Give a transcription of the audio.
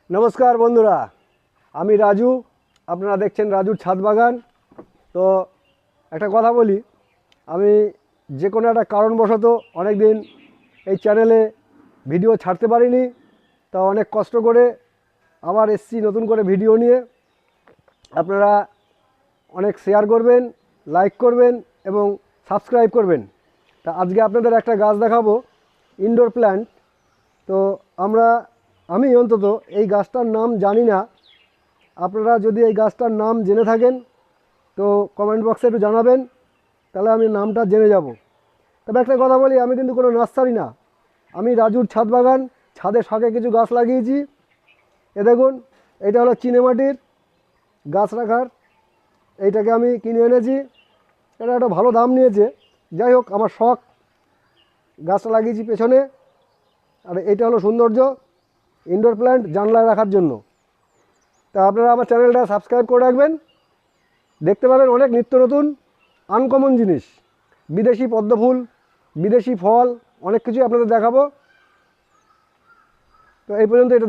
নমস্কার বন্ধুরা, আমি রাজু। আপনারা দেখছেন রাজুর ছাদ বাগান। তো একটা কথা বলি, আমি যে কোনো একটা কারণবশত অনেক দিন এই চ্যানেলে ভিডিও ছাড়তে পারিনি। তা অনেক কষ্ট করে আবার এসছি নতুন করে ভিডিও নিয়ে। আপনারা অনেক শেয়ার করবেন, লাইক করবেন এবং সাবস্ক্রাইব করবেন। তা আজকে আপনাদের একটা গাছ দেখাবো, ইনডোর প্ল্যান্ট। তো আমি অন্তত এই গাছটার নাম জানি না। আপনারা যদি এই গাছটার নাম জেনে থাকেন তো কমেন্ট বক্সে একটু জানাবেন, তাহলে আমি নামটা জেনে যাব। তবে একটা কথা বলি, আমি কিন্তু কোনো নার্সারি না, আমি রাজুর ছাদ বাগান। ছাদের শাকে কিছু গাছ লাগিয়েছি। এ দেখুন, এটা হলো চিনেমাটির গাছ রাখার। এইটাকে আমি কিনে এনেছি, এটা একটা ভালো দাম নিয়েছে। যাই হোক, আমার শখ, গাছটা লাগিয়েছি পেছনে। আর এটা হলো সৌন্দর্য, ইনডোর প্ল্যান্ট জানলায় রাখার জন্য। তা আপনারা আমার চ্যানেলটা সাবস্ক্রাইব করে রাখবেন। দেখতে পাবেন অনেক নিত্য নতুন আনকমন জিনিস, বিদেশি পদ্মফুল, বিদেশি ফল, অনেক কিছুই আপনাদের দেখাবো। তো এই পর্যন্ত এটা